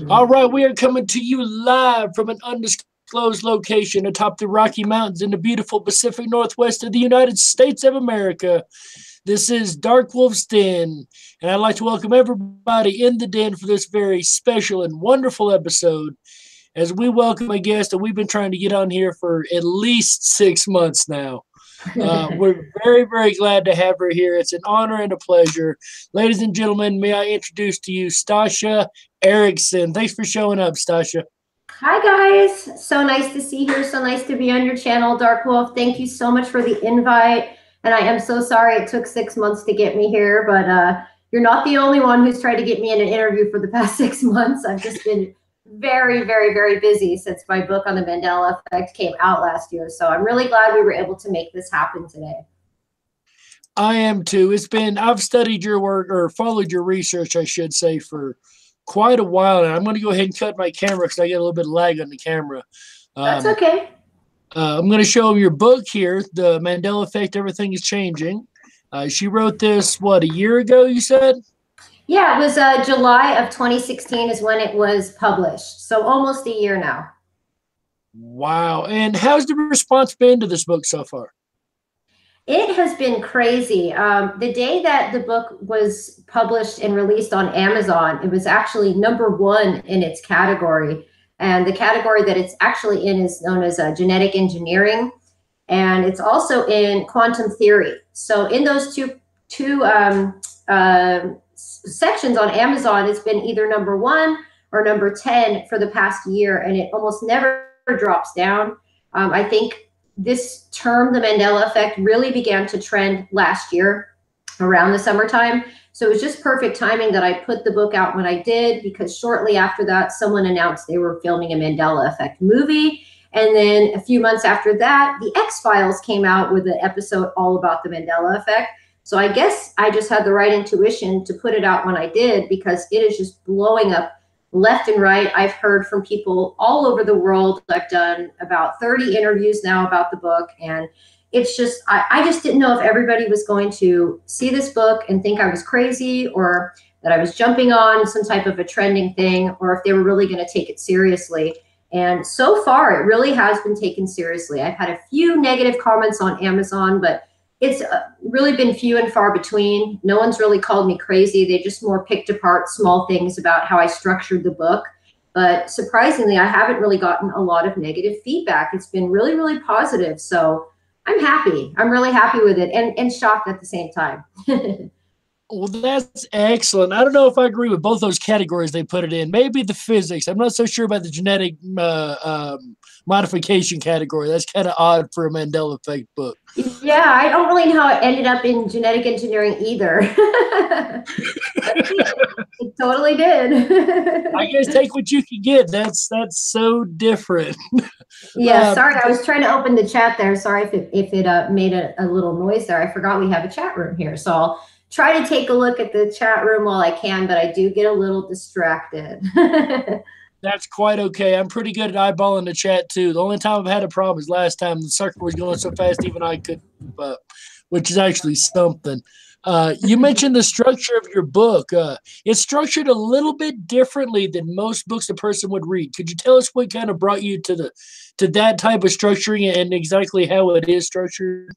All right, we are coming to you live from an undisclosed location atop the Rocky Mountains in the beautiful Pacific Northwest of the United States of America. This is Dark Wolf's Den, and I'd like to welcome everybody in the den for this very special and wonderful episode as we welcome a guest that we've been trying to get on here for at least 6 months now. We're very, very glad to have her here. It's an honor and a pleasure. Ladies and gentlemen, may I introduce to you Stasha Eriksen. Thanks for showing up, Stasha. Hi, guys. So nice to see you. So nice to be on your channel, Dark Wolf. Thank you so much for the invite. And I am so sorry it took 6 months to get me here, but you're not the only one who's tried to get me in an interview for the past 6 months. I've just been very, very, very busy since my book on the Mandela effect came out last year. So I'm really glad we were able to make this happen today. I am too. I've studied your work, or followed your research, I should say, for quite a while now. I'm going to go ahead and cut my camera because I get a little bit of lag on the camera. That's okay. I'm going to show them your book here, The Mandela Effect, Everything is Changing. She wrote this, what, a year ago, you said? Yeah, it was July of 2016 is when it was published. So almost a year now. Wow. And how's the response been to this book so far? It has been crazy. The day that the book was published and released on Amazon, it was actually #1 in its category. And the category that it's actually in is known as genetic engineering. And it's also in quantum theory. So in those two sections on Amazon, it's been either #1 or #10 for the past year. And it almost never drops down. I think this term, the Mandela effect, really began to trend last year around the summertime. So it was just perfect timing that I put the book out when I did, because shortly after that, someone announced they were filming a Mandela effect movie. And then a few months after that, the X-Files came out with an episode all about the Mandela effect. So I guess I just had the right intuition to put it out when I did, because it is just blowing up left and right. I've heard from people all over the world. I've done about 30 interviews now about the book. And it's just, I just didn't know if everybody was going to see this book and think I was crazy, or that I was jumping on some type of a trending thing, or if they were really going to take it seriously. And so far, it really has been taken seriously. I've had a few negative comments on Amazon, but it's really been few and far between. No one's really called me crazy. They just more picked apart small things about how I structured the book. But surprisingly, I haven't really gotten a lot of negative feedback. It's been really, really positive. So I'm happy. I'm really happy with it, and shocked at the same time. Well, that's excellent. I don't know if I agree with both those categories they put it in. Maybe the physics. I'm not so sure about the genetic modification category. That's kind of odd for a Mandela effect book. Yeah, I don't really know how it ended up in genetic engineering either. It totally did. I guess take what you can get. That's so different. Yeah, sorry, I was trying to open the chat there. Sorry if it made a little noise there. I forgot we have a chat room here, so I'll try to take a look at the chat room while I can, but I do get a little distracted. That's quite okay. I'm pretty good at eyeballing the chat too. The only time I've had a problem is last time the sucker was going so fast even I couldn't keep up, which is actually something. You mentioned the structure of your book. It's structured a little bit differently than most books a person would read. Could you tell us what kind of brought you to that type of structuring and exactly how it is structured?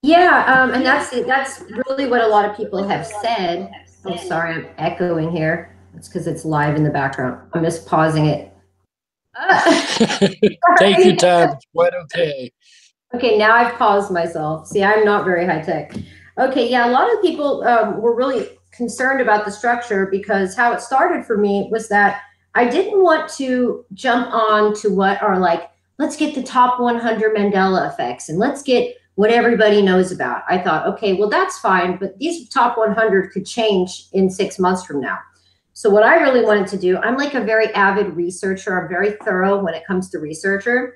Yeah, and that's really what a lot of people have said. Oh, sorry, I'm echoing here. It's because it's live in the background. I'm just pausing it. Take your time. It's quite okay. Okay, now I've paused myself. See, I'm not very high tech. Okay, yeah, a lot of people were really concerned about the structure, because how it started for me was that I didn't want to jump on to what are like, let's get the top 100 Mandela effects and let's get what everybody knows about. I thought, okay, well, that's fine, but these top 100 could change in 6 months from now. So what I really wanted to do, I'm like a very avid researcher. I'm very thorough when it comes to researching.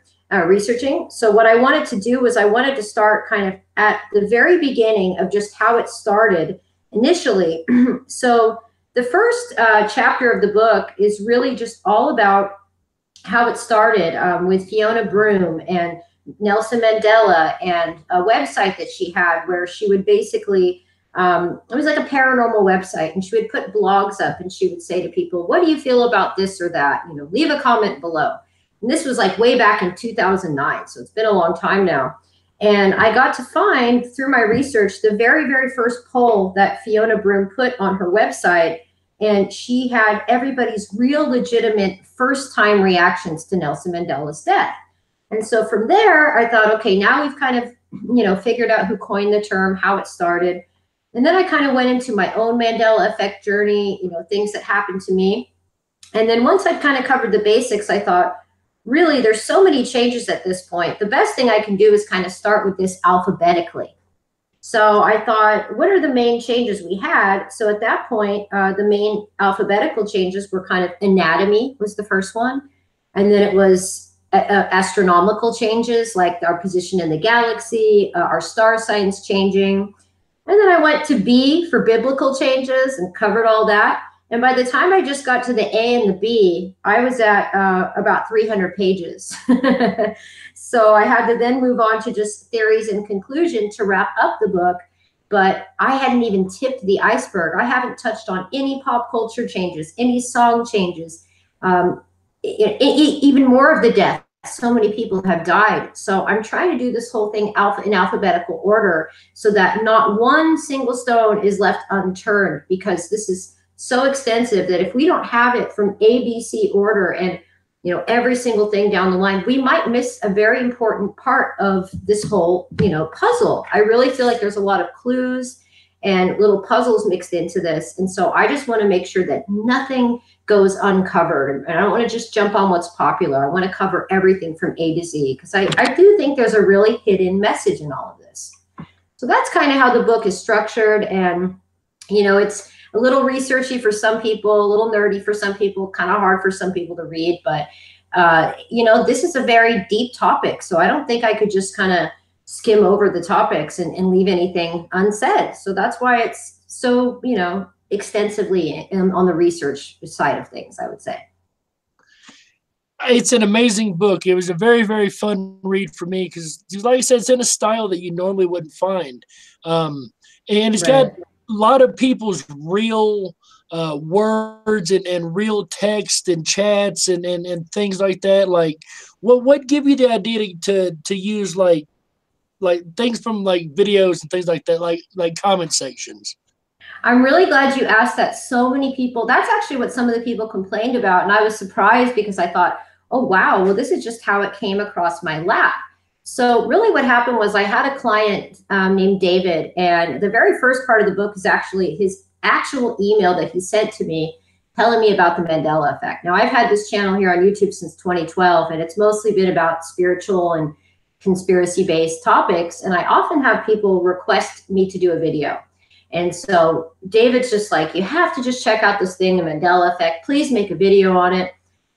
So what I wanted to do was I wanted to start kind of at the very beginning of just how it started initially. So the first chapter of the book is really just all about how it started with Fiona Broome and Nelson Mandela, and a website that she had where she would basically It was like a paranormal website, and she would put blogs up, and she would say to people, what do you feel about this or that? You know, leave a comment below. And this was like way back in 2009. So it's been a long time now. And I got to find through my research, the very, very first poll that Fiona Broom put on her website. And she had everybody's real legitimate first time reactions to Nelson Mandela's death. And so from there, I thought, okay, now we've kind of, you know, figured out who coined the term, how it started. And then I kind of went into my own Mandela effect journey, you know, things that happened to me. And then once I kind of covered the basics, I thought, really, there's so many changes at this point. The best thing I can do is kind of start with this alphabetically. So I thought, what are the main changes we had? So at that point, the main alphabetical changes were kind of anatomy was the first one. And then it was astronomical changes, like our position in the galaxy, our star signs changing. And then I went to B for biblical changes and covered all that. And by the time I just got to the A and the B, I was at about 300 pages. So I had to then move on to just theories and conclusion to wrap up the book. But I hadn't even tipped the iceberg. I haven't touched on any pop culture changes, any song changes, even more of the death. So many people have died. So I'm trying to do this whole thing in alphabetical order so that not one single stone is left unturned, because this is so extensive that if we don't have it from ABC order and, you know, every single thing down the line, we might miss a very important part of this whole, you know, puzzle. I really feel like there's a lot of clues and little puzzles mixed into this. And so I just want to make sure that nothing goes uncovered. And I don't want to just jump on what's popular. I want to cover everything from A to Z, because I do think there's a really hidden message in all of this. So that's kind of how the book is structured. And, you know, it's a little researchy for some people, a little nerdy for some people, kind of hard for some people to read. But, you know, this is a very deep topic. So I don't think I could just kind of skim over the topics and leave anything unsaid. So that's why it's so, you know, extensively on the research side of things, I would say. It's an amazing book. It was a very, very fun read for me because, like I said, it's in a style that you normally wouldn't find. And it's got a lot of people's real words and real text and chats and things like that. Like, what give you the idea to use like things from like videos and things like that, like comment sections? I'm really glad you asked that. So many people, that's actually what some of the people complained about. And I was surprised because I thought, oh, wow, well, this is just how it came across my lap. So really what happened was I had a client named David, and the very first part of the book is actually his actual email that he sent to me telling me about the Mandela effect. Now, I've had this channel here on YouTube since 2012, and it's mostly been about spiritual and conspiracy-based topics. And I often have people request me to do a video. And so David's just like, you have to just check out this thing, the Mandela effect. Please make a video on it.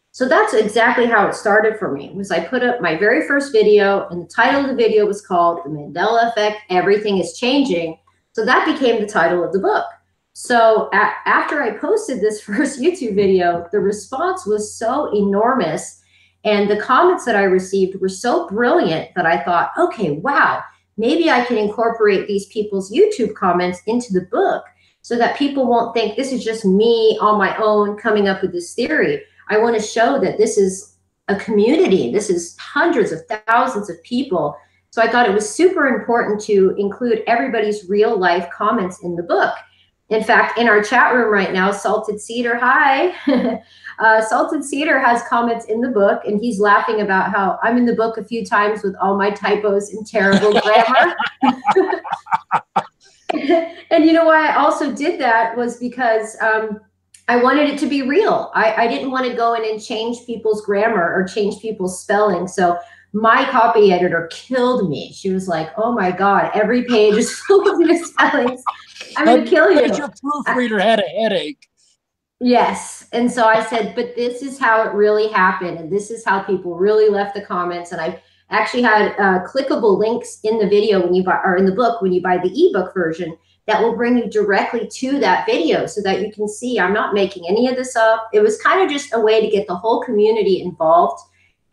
So that's exactly how it started for me. Was I put up my very first video, and the title of the video was called The Mandela Effect, Everything is Changing. So that became the title of the book. So after I posted this first YouTube video, the response was so enormous, and the comments that I received were so brilliant that I thought, okay, wow, maybe I can incorporate these people's YouTube comments into the book so that people won't think this is just me on my own coming up with this theory. I want to show that this is a community. This is hundreds of thousands of people. So I thought it was super important to include everybody's real life comments in the book. In fact, in our chat room right now, Salted Cedar, hi. Salted Cedar has comments in the book, and he's laughing about how I'm in the book a few times with all my typos and terrible grammar. And you know why I also did that was because I wanted it to be real. I didn't want to go in and change people's grammar or change people's spelling. So my copy editor killed me. She was like, oh my God, every page is full of misspellings. I'm going to kill you. Your proofreader had a headache. Yes. And so I said, but this is how it really happened. And this is how people really left the comments. And I actually had clickable links in the video when you buy, or in the book, when you buy the ebook version, that will bring you directly to that video so that you can see I'm not making any of this up. It was kind of just a way to get the whole community involved,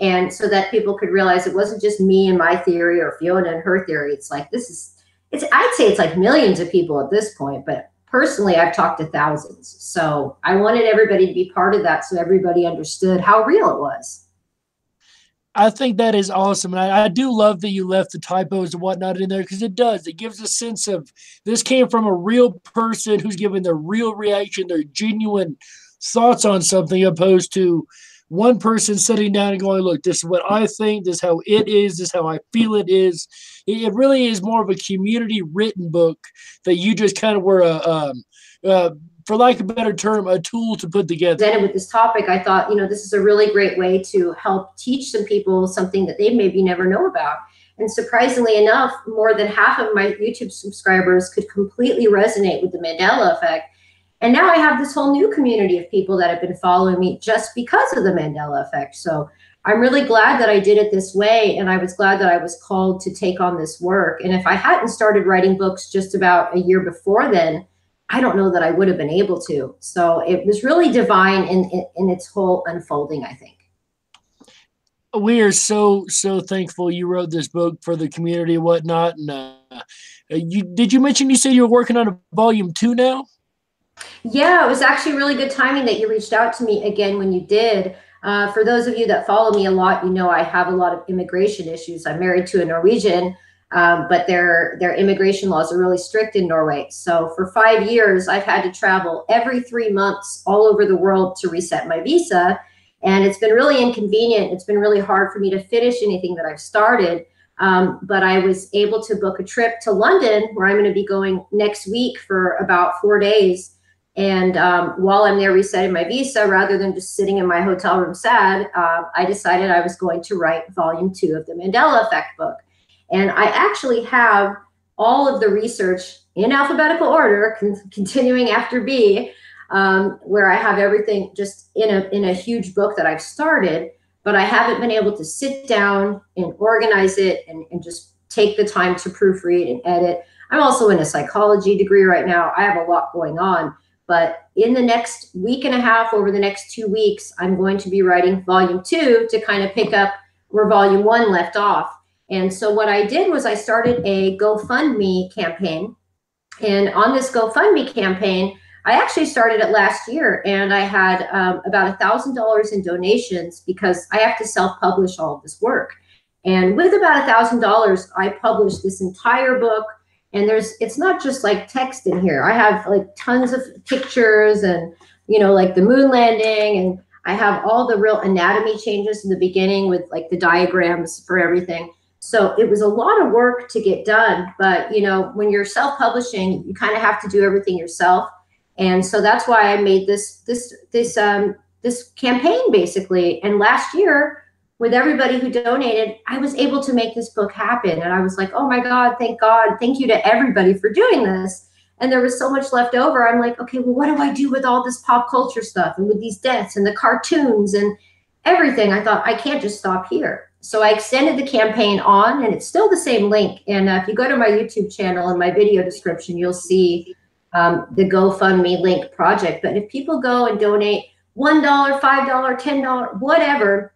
and so that people could realize it wasn't just me and my theory or Fiona and her theory. It's like, it's I'd say it's like millions of people at this point, but personally, I've talked to thousands. So I wanted everybody to be part of that so everybody understood how real it was. I think that is awesome. And I do love that you left the typos and whatnot in there because it does. It gives a sense of this came from a real person who's giving their real reaction, their genuine thoughts on something, opposed to one person sitting down and going, look, this is what I think, this is how it is, this is how I feel it is. It really is more of a community written book that you just kind of were for lack of a better term, a tool to put together. Presented with this topic, I thought, this is a really great way to help teach some people something that they maybe never know about. And surprisingly enough, more than half of my YouTube subscribers could completely resonate with the Mandela effect. And now I have this whole new community of people that have been following me just because of the Mandela effect. So I'm really glad that I did it this way. And I was glad that I was called to take on this work. And if I hadn't started writing books just about a year before then, I don't know that I would have been able to. So it was really divine in its whole unfolding, I think. We are so thankful you wrote this book for the community and whatnot. And did you mention you said you were working on a volume 2 now? Yeah, it was actually really good timing that you reached out to me again when you did. For those of you that follow me a lot, I have a lot of immigration issues. I'm married to a Norwegian. But their immigration laws are really strict in Norway. So for 5 years, I've had to travel every 3 months all over the world to reset my visa. And it's been really inconvenient. It's been really hard for me to finish anything that I've started. But I was able to book a trip to London where I'm going to be going next week for about 4 days. And while I'm there resetting my visa, rather than just sitting in my hotel room sad, I decided I was going to write volume 2 of the Mandela Effect book. And I actually have all of the research in alphabetical order, continuing after B, where I have everything just in a huge book that I've started, but I haven't been able to sit down and organize it and just take the time to proofread and edit. I'm also in a psychology degree right now. I have a lot going on, but in the next week and a half, over the next 2 weeks, I'm going to be writing volume 2 to kind of pick up where volume 1 left off. And so what I did was I started a GoFundMe campaign. And on this GoFundMe campaign, I actually started it last year, and I had about $1,000 in donations because I have to self-publish all of this work. And with about $1,000, I published this entire book. And it's not just like text in here. I have like tons of pictures and, like the moon landing, and I have all the real anatomy changes in the beginning with like the diagrams for everything. So it was a lot of work to get done, but when you're self-publishing, you kind of have to do everything yourself. And so that's why I made this campaign basically. And last year, with everybody who donated, I was able to make this book happen. And I was like, oh my God, thank you to everybody for doing this. And there was so much left over. I'm like, okay, well, what do I do with all this pop culture stuff and with these deaths and the cartoons and everything? I thought I can't just stop here. So I extended the campaign on, and it's still the same link. And if you go to my YouTube channel in my video description, you'll see the GoFundMe link project. But if people go and donate $1, $5, $10, whatever,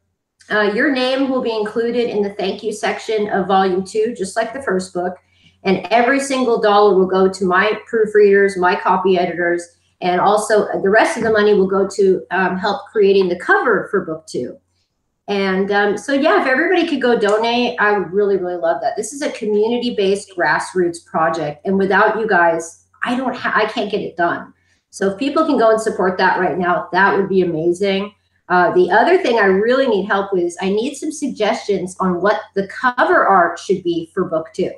your name will be included in the thank you section of volume 2, just like the first book. And every single dollar will go to my proofreaders, my copy editors, and also the rest of the money will go to help creating the cover for book 2. And so, yeah, if everybody could go donate, I would really, really love that. This is a community-based grassroots project. And without you guys, I can't get it done. So if people can go and support that right now, that would be amazing. The other thing I really need help with is I need some suggestions on what the cover art should be for book 2.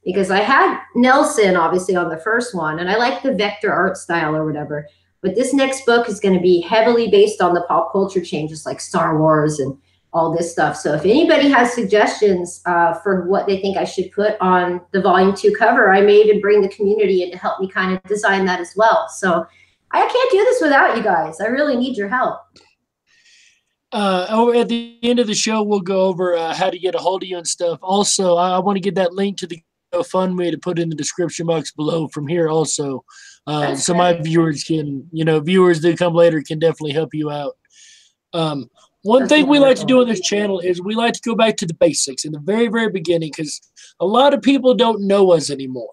Because I had Nelson, obviously, on the first one, and I like the vector art style or whatever. But this next book is going to be heavily based on the pop culture changes like Star Wars and all this stuff. So if anybody has suggestions for what they think I should put on the volume 2 cover, I may even bring the community in to help me kind of design that as well. So I can't do this without you guys. I really need your help. At the end of the show, we'll go over how to get a hold of you and stuff. Also, I want to get that link to the GoFundMe to put in the description box below from here also. So my viewers can, viewers that come later can definitely help you out. One That's thing we like to do wonderful. on this channel is we like to go back to the basics in the very, very beginning because a lot of people don't know us anymore.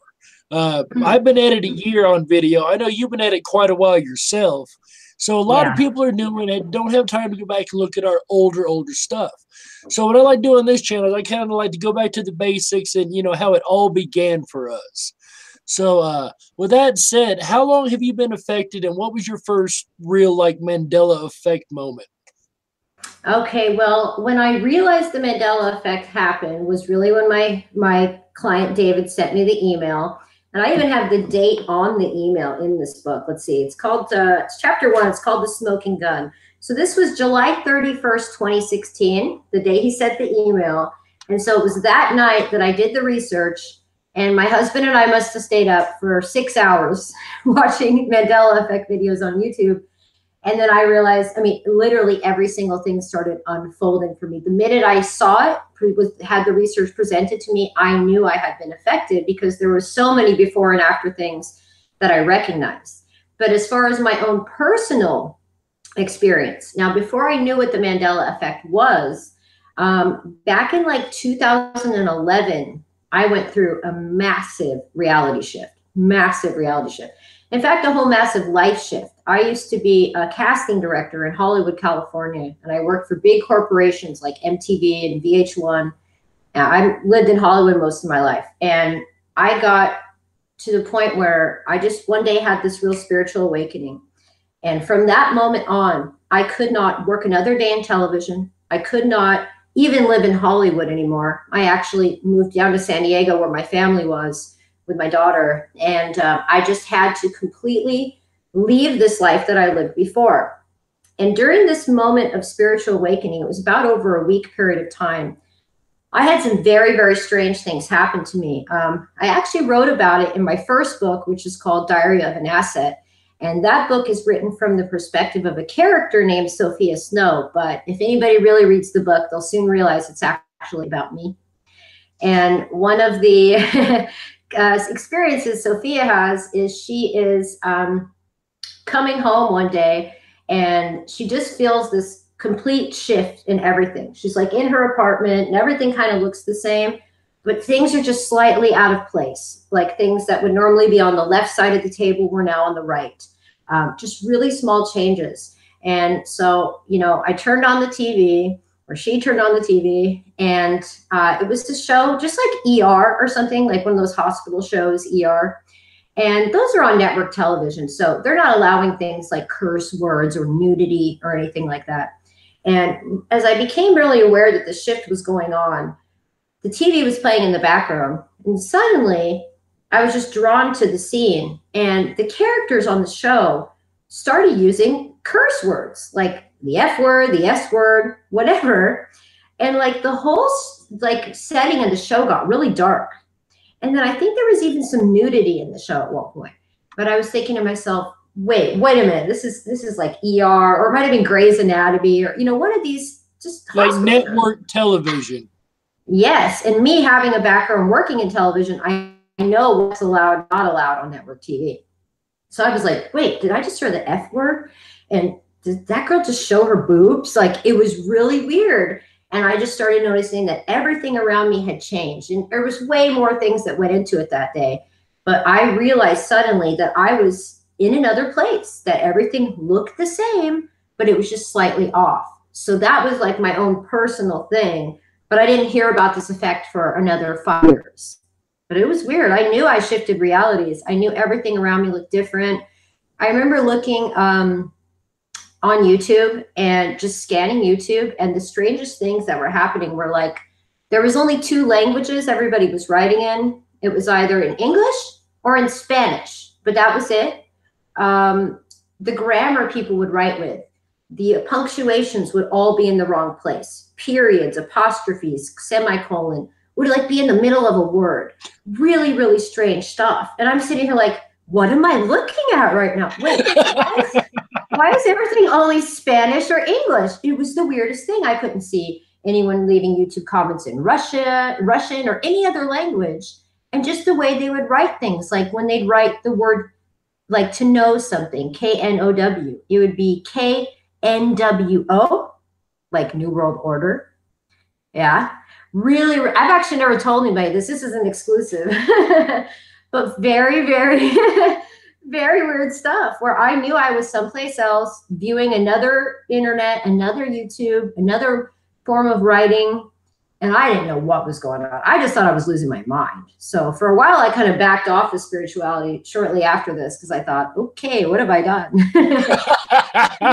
I've been at it a year on video. I know you've been at it quite a while yourself. So a lot of Yeah. people are new and don't have time to go back and look at our older stuff. So what I like doing on this channel is I kind of like to go back to the basics and, how it all began for us. So with that said, how long have you been affected and what was your first real Mandela effect moment? Okay, well, when I realized the Mandela effect happened was really when my client David sent me the email, and I even have the date on the email in this book. Let's see, it's called it's chapter 1. It's called The Smoking Gun. So this was July 31st, 2016, the day he sent the email, and so it was that night that I did the research, and my husband and I must have stayed up for 6 hours watching Mandela effect videos on YouTube. And then I realized, I mean, literally every single thing started unfolding for me. The minute I saw it, had the research presented to me, I knew I had been affected because there were so many before and after things that I recognized. But as far as my own personal experience, now, before I knew what the Mandela effect was, back in like 2011, I went through a massive reality shift. In fact, a whole massive life shift. I used to be a casting director in Hollywood, California, and I worked for big corporations like MTV and VH1. I lived in Hollywood most of my life. And I got to the point where I just one day had this real spiritual awakening. And from that moment on, I could not work another day in television. I could not even live in Hollywood anymore. I actually moved down to San Diego where my family was with my daughter. And I just had to completely leave this life that I lived before. And during this moment of spiritual awakening, it was about over a week period of time, I had some very, very strange things happen to me. I actually wrote about it in my first book, which is called Diary of an Asset. And that book is written from the perspective of a character named Sophia Snow. But if anybody really reads the book, they'll soon realize it's actually about me. And one of the experiences Sophia has is she is coming home one day and she just feels this complete shift in everything. She's like in her apartment and everything kind of looks the same, but things are just slightly out of place. Like things that would normally be on the left side of the table were now on the right. Just really small changes. And so, I turned on the TV, or she turned on the TV, and it was a show just like ER or something, like one of those hospital shows, ER. And those are on network television, so they're not allowing things like curse words or nudity or anything like that. And as I became really aware that the shift was going on, the TV was playing in the background, and suddenly I was just drawn to the scene, and the characters on the show started using curse words, like the F word, the S word, whatever. And like the whole setting of the show got really dark. And then I think there was even some nudity in the show at one point. But I was thinking to myself, wait a minute, this is like ER, or it might have been Grey's Anatomy, or one of these just like network television. Yes, and me having a background working in television, I know what's allowed, not allowed on network TV. So I was like, wait, did I just hear the F word? And did that girl just show her boobs? Like, it was really weird. And I just started noticing that everything around me had changed. And there was way more things that went into it that day. But I realized suddenly that I was in another place, that everything looked the same, but it was just slightly off. So that was like my own personal thing. But I didn't hear about this effect for another 5 years. But it was weird. I knew I shifted realities. I knew everything around me looked different. I remember looking on YouTube and just scanning YouTube, and the strangest things that were happening were like, there was only 2 languages everybody was writing in. It was either in English or in Spanish, but that was it. The grammar people would write with, the punctuations would all be in the wrong place. Periods, apostrophes, semicolon would like be in the middle of a word. Really, really strange stuff. And I'm sitting here like, what am I looking at right now? Wait, why is everything only Spanish or English? It was the weirdest thing. I couldn't see anyone leaving YouTube comments in Russian, or any other language. And just the way they would write things, like when they'd write the word, like to know something, K-N-O-W, it would be K-N-W-O, like New World Order. Yeah. Really, I've actually never told anybody this. This is an exclusive, but very, very, very weird stuff where I knew I was someplace else viewing another internet, another YouTube, another form of writing. And I didn't know what was going on. I just thought I was losing my mind. So for a while, I kind of backed off of spirituality shortly after this because I thought, okay, what have I done?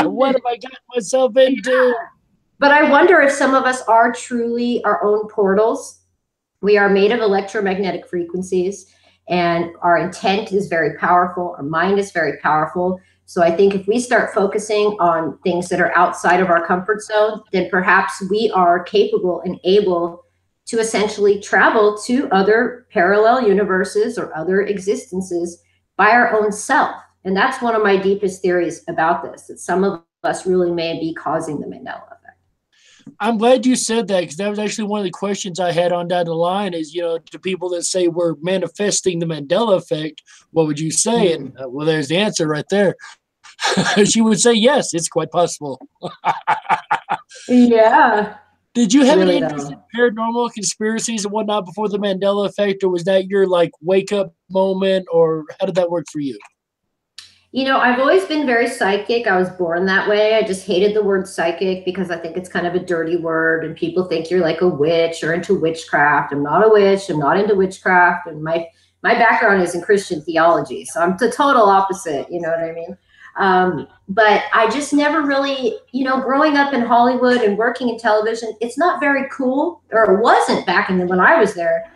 What have I gotten myself into? Yeah. But I wonder if some of us are truly our own portals. We are made of electromagnetic frequencies, and our intent is very powerful. Our mind is very powerful. So I think if we start focusing on things that are outside of our comfort zone, then perhaps we are capable and able to essentially travel to other parallel universes or other existences by our own self. And that's one of my deepest theories about this, that some of us really may be causing the Mandela effect. I'm glad you said that, because that was actually one of the questions I had on down the line is, to people that say we're manifesting the Mandela effect, what would you say? And well, there's the answer right there. She would say, yes, it's quite possible. Yeah. Did you have Really any interest though. in paranormal conspiracies and whatnot before the Mandela effect, or was that your like wake up moment, or how did that work for you? I've always been very psychic. I was born that way. I just hated the word psychic because I think it's kind of a dirty word and people think you're like a witch or into witchcraft. I'm not a witch. I'm not into witchcraft. And my background is in Christian theology. So I'm the total opposite. You know what I mean? But I just never really, growing up in Hollywood and working in television, it's not very cool, or it wasn't back when I was there,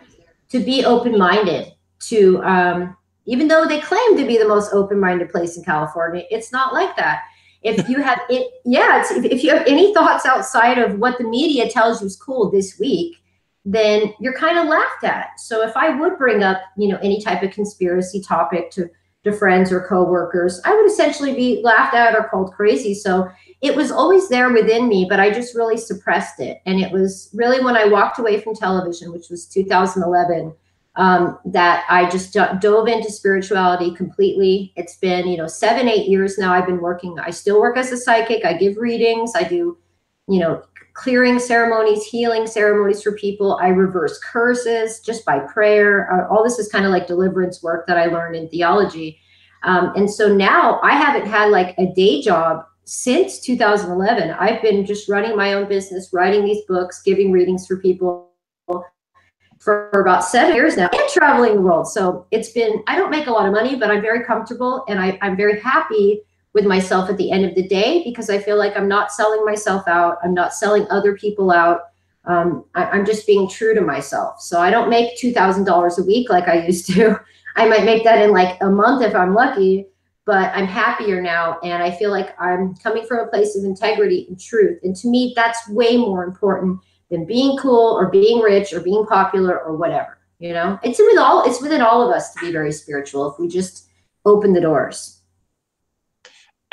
to be open-minded to, even though they claim to be the most open-minded place in California, it's not like that. If you have it, yeah, if you have any thoughts outside of what the media tells you is cool this week, then you're kind of laughed at. So if I would bring up, any type of conspiracy topic to friends or coworkers, I would essentially be laughed at or called crazy. So it was always there within me, but I just really suppressed it. And it was really when I walked away from television, which was 2011, that I just dove into spirituality completely. It's been, 7-8 years now I've been working. I still work as a psychic. I give readings. I do, clearing ceremonies, healing ceremonies for people. I reverse curses just by prayer. All this is kind of like deliverance work that I learned in theology. And so now I haven't had like a day job since 2011. I've been just running my own business, writing these books, giving readings for people for about 7 years now, and traveling the world. So it's been, I don't make a lot of money, but I'm very comfortable and I'm very happy with myself at the end of the day, because I feel like I'm not selling myself out. I'm not selling other people out. I'm just being true to myself. So I don't make $2,000 a week like I used to. I might make that in like a month if I'm lucky, but I'm happier now. And I feel like I'm coming from a place of integrity and truth. And to me, that's way more important than being cool or being rich or being popular or whatever. It's within all of us to be very spiritual if we just open the doors.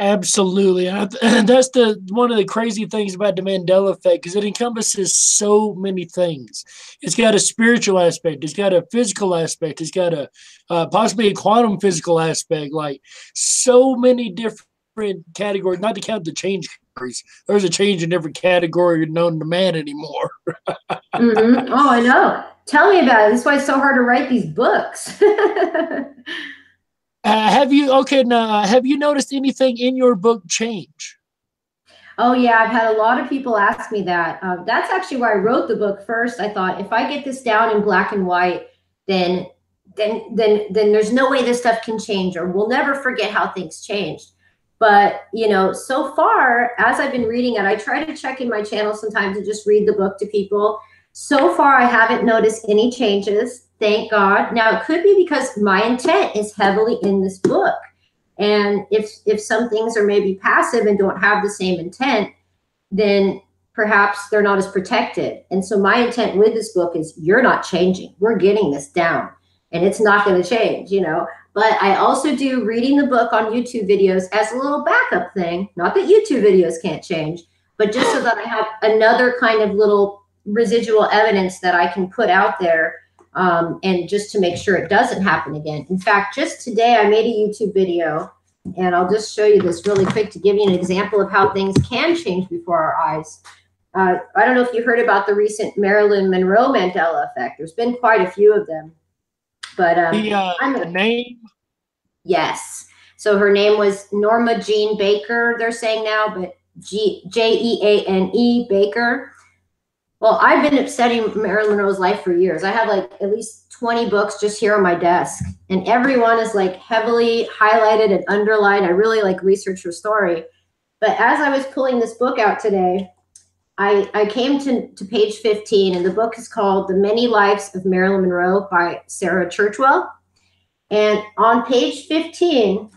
Absolutely. And that's one of the crazy things about the Mandela effect, because it encompasses so many things. It's got a spiritual aspect. It's got a physical aspect. It's got a possibly a quantum physical aspect, like so many different categories, not to count the change categories. There's a change in every category known to man anymore. Mm-hmm. Oh, I know. Tell me about it. That's why it's so hard to write these books. Have you noticed anything in your book change? Oh yeah, I've had a lot of people ask me that. That's actually why I wrote the book first. I thought if I get this down in black and white, then there's no way this stuff can change, or we'll never forget how things changed. But so far as I've been reading it, I try to check in my channel sometimes and just read the book to people. So far, I haven't noticed any changes. Thank God. Now, it could be because my intent is heavily in this book. And if some things are maybe passive and don't have the same intent, then perhaps they're not as protected. And so my intent with this book is you're not changing. We're getting this down and it's not going to change, But I also do reading the book on YouTube videos as a little backup thing. Not that YouTube videos can't change, but just so that I have another kind of little residual evidence that I can put out there, and just to make sure it doesn't happen again. In fact, just today I made a YouTube video, and I'll just show you this really quick to give you an example of how things can change before our eyes. I don't know if you heard about the recent Marilyn Monroe Mandela effect. There's been quite a few of them, but the name. Yes. So her name was Norma Jean Baker, they're saying now, but Jeanne Baker. Well, I've been studying Marilyn Monroe's life for years. I have like at least 20 books just here on my desk, and everyone is like heavily highlighted and underlined. I really like research her story. But as I was pulling this book out today, I came to page 15, and the book is called The Many Lives of Marilyn Monroe by Sarah Churchwell. And on page 15,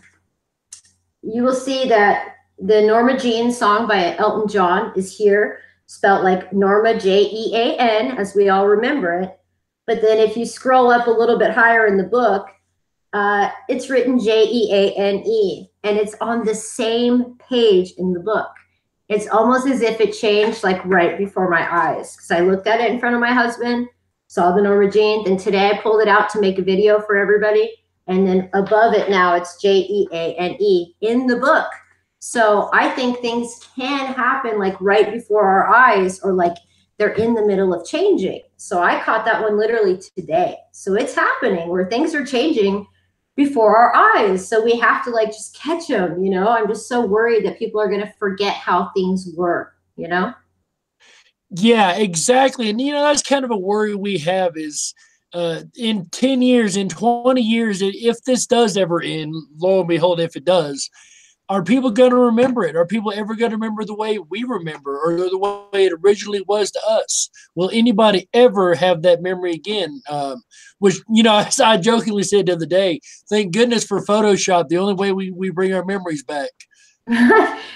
you will see that the Norma Jean song by Elton John is here, spelled like Norma, Jean, as we all remember it. But then if you scroll up a little bit higher in the book, it's written Jeane, and it's on the same page in the book. It's almost as if it changed like right before my eyes, because I looked at it in front of my husband, saw the Norma Jean, then today I pulled it out to make a video for everybody, and then above it now it's Jeane in the book. So I think things can happen like right before our eyes, or like they're in the middle of changing. So I caught that one literally today. So it's happening where things are changing before our eyes. So we have to like just catch them, you know. I'm just so worried that people are going to forget how things were, you know. Yeah, exactly. And, that's kind of a worry we have is in 10 years, in 20 years, if this does ever end, lo and behold, if it does, are people going to remember it? Are people ever going to remember the way we remember, or the way it originally was to us? Will anybody ever have that memory again? Which, as I jokingly said the other day, thank goodness for Photoshop, the only way we bring our memories back.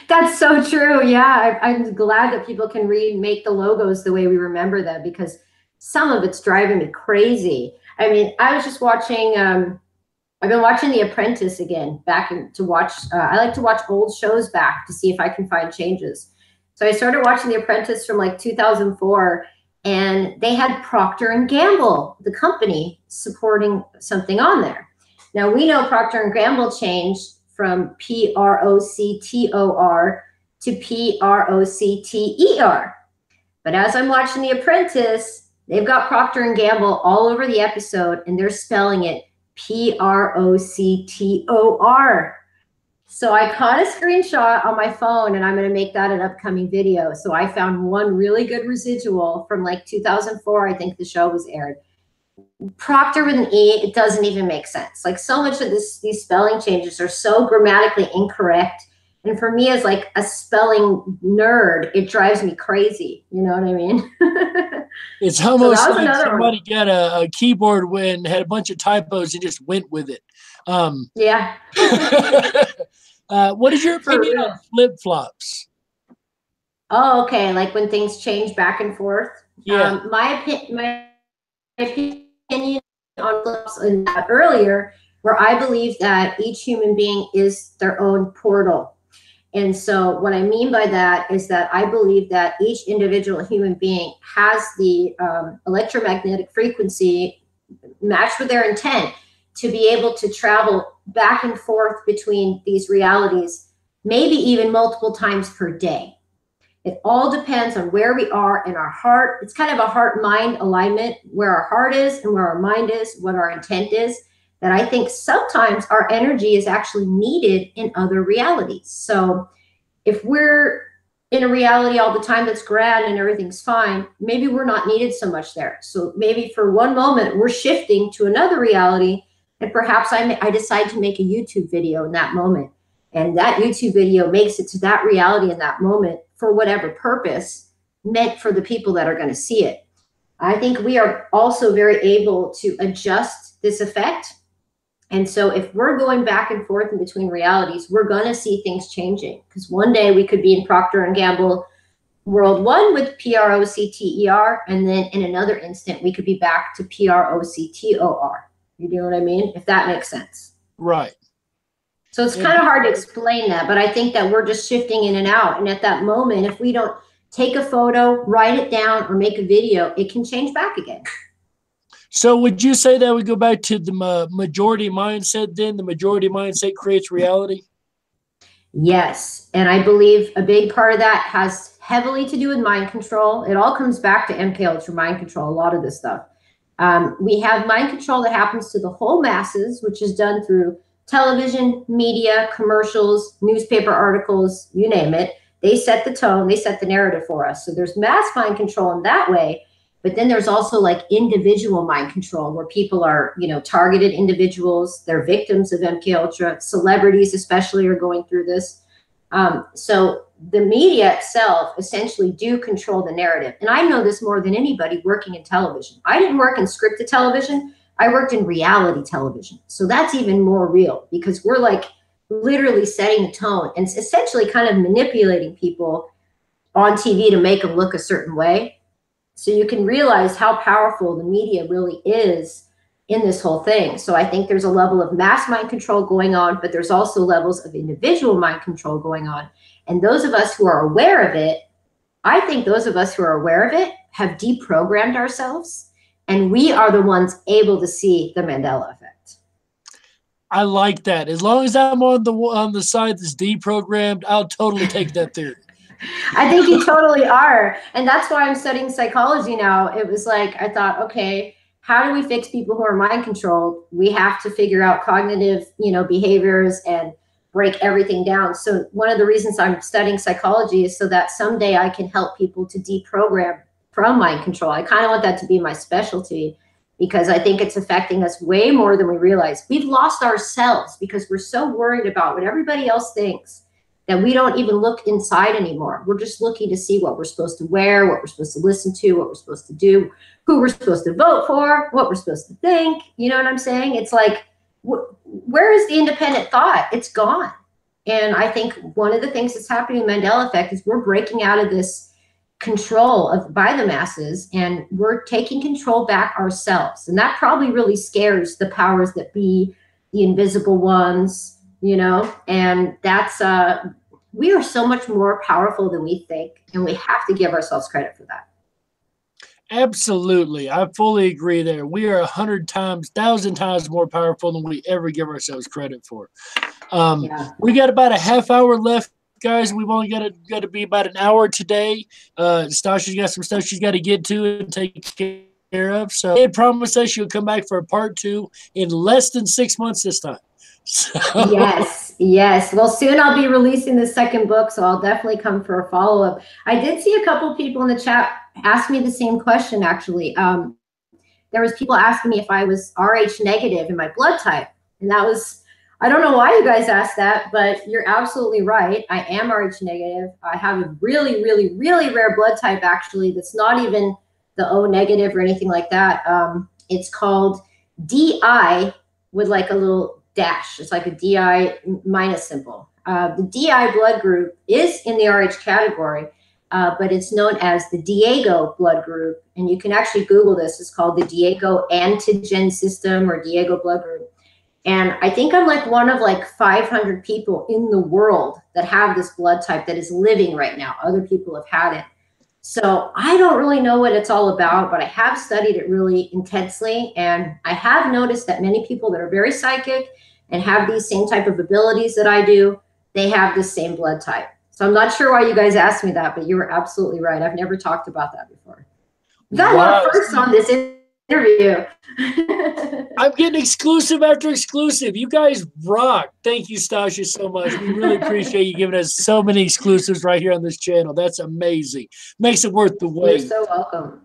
That's so true. Yeah, I'm glad that people can remake the logos the way we remember them, because some of it's driving me crazy. I mean, I was just watching, I've been watching The Apprentice again, to watch. I like to watch old shows back to see if I can find changes. So I started watching The Apprentice from like 2004, and they had Procter and Gamble, the company, supporting something on there. Now we know Procter and Gamble changed from Proctor to Procter. But as I'm watching The Apprentice, they've got Procter and Gamble all over the episode, and they're spelling it Proctor. So I caught a screenshot on my phone, and I'm going to make that an upcoming video. So I found one really good residual from like 2004. I think the show was aired. Proctor with an E, it doesn't even make sense. Like, so much of these spelling changes are so grammatically incorrect. And for me as like a spelling nerd, it drives me crazy. You know what I mean? It's almost so like somebody got a keyboard and had a bunch of typos and just went with it. Yeah. What is your opinion on flip-flops? Oh, okay. Like when things change back and forth. Yeah. My opinion on flips earlier, where I believe that each human being is their own portal. And so what I mean by that is that I believe that each individual human being has the electromagnetic frequency matched with their intent to be able to travel back and forth between these realities, maybe even multiple times per day. It all depends on where we are in our heart. It's kind of a heart-mind alignment, where our heart is and where our mind is, what our intent is, that I think sometimes our energy is actually needed in other realities. So if we're in a reality all the time that's grand and everything's fine, maybe we're not needed so much there. So maybe for one moment we're shifting to another reality, and perhaps I decide to make a YouTube video in that moment. And that YouTube video makes it to that reality in that moment for whatever purpose meant for the people that are going to see it. I think we are also very able to adjust this effect. And so if we're going back and forth in between realities, we're going to see things changing, because one day we could be in Procter and Gamble World 1 with Procter, and then in another instant we could be back to Proctor. You know what I mean? If that makes sense. Right. So it's kind of hard to explain that, but I think that we're just shifting in and out. And at that moment, if we don't take a photo, write it down, or make a video, it can change back again. So would you say that we go back to the majority mindset then? The majority mindset creates reality? Yes. And I believe a big part of that has heavily to do with mind control. It all comes back to MK Ultra mind control, a lot of this stuff. We have mind control that happens to the whole masses, which is done through television, media, commercials, newspaper articles, you name it. They set the tone, they set the narrative for us. So there's mass mind control in that way, but then there's also like individual mind control where people are, you know, targeted individuals, they're victims of MK Ultra, celebrities especially are going through this. So the media itself essentially do control the narrative. And I know this more than anybody working in television. I didn't work in scripted television. I worked in reality television. So that's even more real because we're like literally setting the tone and essentially kind of manipulating people on TV to make them look a certain way. So you can realize how powerful the media really is in this whole thing. So I think there's a level of mass mind control going on, but there's also levels of individual mind control going on. And those of us who are aware of it, I think those of us who are aware of it have deprogrammed ourselves, and we are the ones able to see the Mandela effect. I like that. As long as I'm on the side that's deprogrammed, I'll totally take that theory. I think you totally are. And that's why I'm studying psychology now. It was like, I thought, okay, how do we fix people who are mind controlled? We have to figure out cognitive, you know, behaviors and break everything down. So one of the reasons I'm studying psychology is so that someday I can help people to deprogram from mind control. I kind of want that to be my specialty because I think it's affecting us way more than we realize. We've lost ourselves because we're so worried about what everybody else thinks that we don't even look inside anymore. We're just looking to see what we're supposed to wear, what we're supposed to listen to, what we're supposed to do, who we're supposed to vote for, what we're supposed to think. You know what I'm saying? It's like, where is the independent thought? It's gone. And I think one of the things that's happening in the Mandela effect is we're breaking out of this control of by the masses and we're taking control back ourselves. And that probably really scares the powers that be, the invisible ones, you know, and that's, we are so much more powerful than we think. And we have to give ourselves credit for that. Absolutely. I fully agree there. We are 100 times, 1,000 times more powerful than we ever give ourselves credit for. We got about a half hour left, guys. We've only got to be about an hour today. Stasha's got some stuff she's got to get to and take care of. So they promised us she'll come back for a part 2 in less than 6 months this time. So. Yes. Well, soon I'll be releasing the second book, so I'll definitely come for a follow-up. I did see a couple people in the chat ask me the same question, actually. There was people asking me if I was Rh negative in my blood type, and that was, I don't know why you guys asked that, but you're absolutely right. I am Rh negative. I have a really, really, really rare blood type, actually, that's not even the O negative or anything like that. It's called DI with like a little dash. It's like a DI minus symbol. The DI blood group is in the Rh category, but it's known as the Diego blood group. And you can actually Google this. It's called the Diego antigen system or Diego blood group. And I think I'm like one of like 500 people in the world that have this blood type that is living right now. Other people have had it. So I don't really know what it's all about, but I have studied it really intensely. And I have noticed that many people that are very psychic and have these same type of abilities that I do, they have the same blood type. So I'm not sure why you guys asked me that, but you were absolutely right. I've never talked about that before. You got a lot of firsts on this interview. I'm getting exclusive after exclusive. You guys rock. Thank you, Stasha, so much. We really appreciate you giving us so many exclusives right here on this channel. That's amazing. Makes it worth the wait. You're so welcome.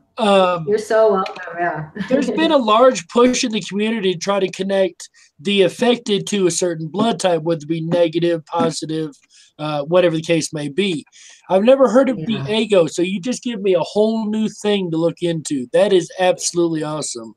You're so welcome, yeah. There's been a large push in the community to try to connect the affected to a certain blood type, whether it be negative, positive, whatever the case may be. I've never heard of Diego, so you just give me a whole new thing to look into. That is absolutely awesome.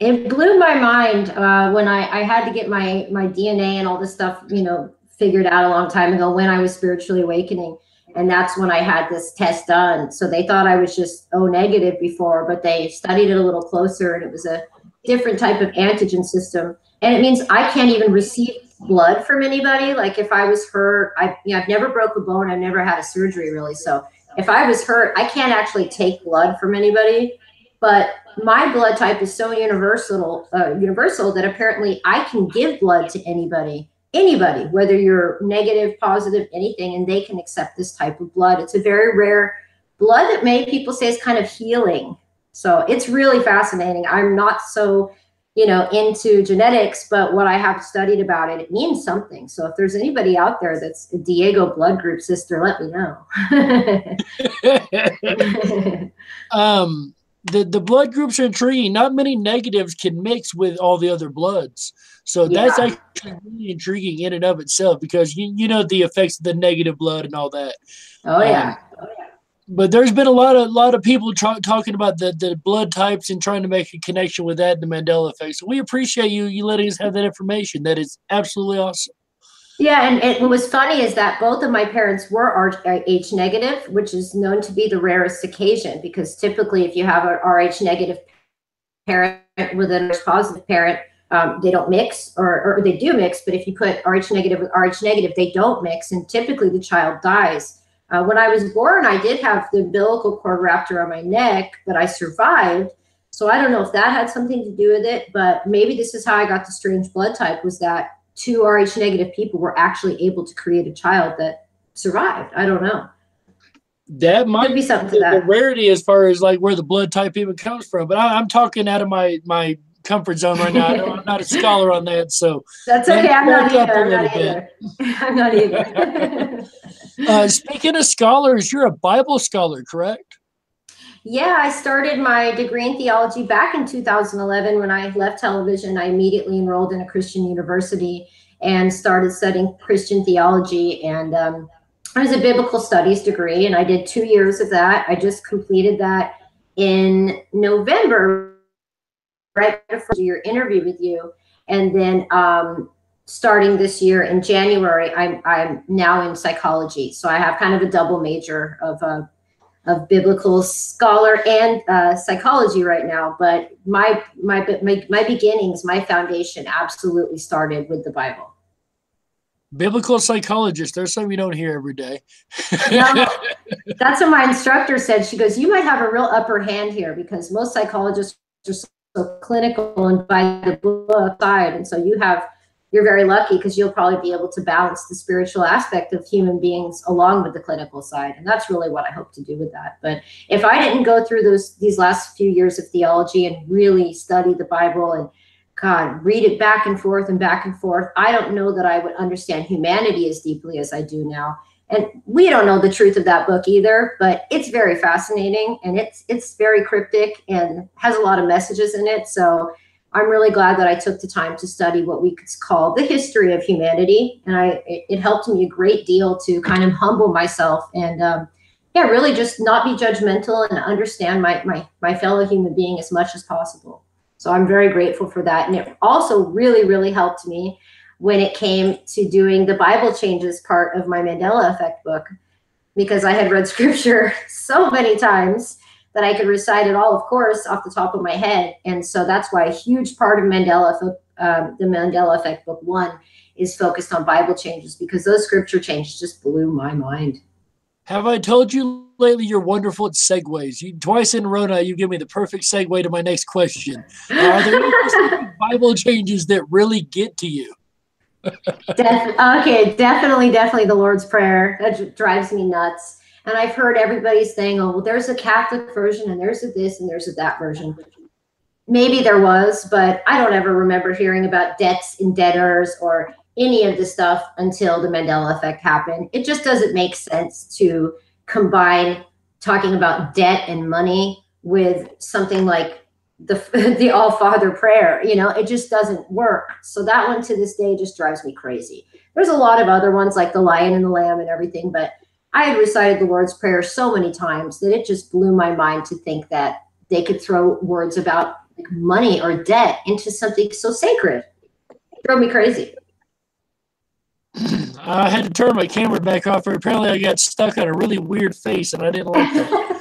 It blew my mind when I had to get my DNA and all this stuff, you know, figured out a long time ago when I was spiritually awakening. And that's when I had this test done. So they thought I was just O negative before, but they studied it a little closer and it was a different type of antigen system. And it means I can't even receive blood from anybody. Like if I was hurt, I've never broke a bone. I've never had a surgery really. So if I was hurt, I can't actually take blood from anybody. But my blood type is so universal that apparently I can give blood to anybody anybody, whether you're negative, positive, anything, and they can accept this type of blood. It's a very rare blood that many people say is kind of healing. So it's really fascinating. I'm not so, into genetics, but what I have studied about it, it means something. So if there's anybody out there that's a Diego blood group sister, let me know. The blood groups are intriguing. Not many negatives can mix with all the other bloods. So that's actually really intriguing in and of itself, because you know the effects of the negative blood and all that. Oh yeah. But there's been a lot of people talking about the blood types and trying to make a connection with that and the Mandela effect. So we appreciate you letting us have that information. That is absolutely awesome. Yeah, and what was funny is that both of my parents were Rh negative, which is known to be the rarest occasion, because typically if you have an Rh negative parent with a Rh positive parent, they don't mix, or they do mix, but if you put Rh negative with Rh negative, they don't mix, and typically the child dies. When I was born, I did have the umbilical cord wrapped around my neck, but I survived. So I don't know if that had something to do with it, but maybe this is how I got the strange blood type, was that 2 Rh negative people were actually able to create a child that survived. I don't know. That might be something to that. The rarity as far as like where the blood type even comes from. But I'm talking out of my comfort zone right now. I'm not a scholar on that, so that's okay. I'm not either. I'm not either. Speaking of scholars, you're a Bible scholar, correct? Yeah, I started my degree in theology back in 2011. When I left television, I immediately enrolled in a Christian university and started studying Christian theology. And it was a biblical studies degree, and I did 2 years of that. I just completed that in November, right before your interview with you. And then starting this year in January, I'm now in psychology. So I have kind of a double major of biblical scholar and psychology right now. But my beginnings, my foundation absolutely started with the Bible. Biblical psychologist. There's something you don't hear every day. No, that's what my instructor said. She goes, you might have a real upper hand here, because most psychologists are so clinical and by the book side. And so you're very lucky, because you'll probably be able to balance the spiritual aspect of human beings along with the clinical side. And that's really what I hope to do with that. But if I didn't go through these last few years of theology and really study the Bible and read it back and forth, I don't know that I would understand humanity as deeply as I do now. And we don't know the truth of that book either, but it's very fascinating, and it's very cryptic and has a lot of messages in it. So I'm really glad that I took the time to study what we could call the history of humanity. And it helped me a great deal to kind of humble myself and really just not be judgmental and understand my fellow human being as much as possible. So I'm very grateful for that. And it also really, really helped me when it came to doing the Bible changes part of my Mandela Effect book, because I had read scripture so many times that I could recite it all, of course, off the top of my head. And so that's why a huge part of the Mandela Effect Book 1 is focused on Bible changes, because those scripture changes just blew my mind. Have I told you lately you're wonderful at segues? Twice in a row now, you give me the perfect segue to my next question. Are there any Bible changes that really get to you? Definitely the Lord's Prayer. That drives me nuts. And I've heard everybody saying, oh, well, there's a Catholic version and there's a this and there's a that version. Maybe there was, but I don't ever remember hearing about debts and debtors or any of the stuff until the Mandela effect happened. It just doesn't make sense to combine talking about debt and money with something like the All Father prayer. It just doesn't work. So that one to this day just drives me crazy. There's a lot of other ones like the Lion and the Lamb and everything, but I had recited the Lord's Prayer so many times that it just blew my mind to think that they could throw words about like money or debt into something so sacred. It drove me crazy. I had to turn my camera back off. Apparently, I got stuck on a really weird face, and I didn't like that.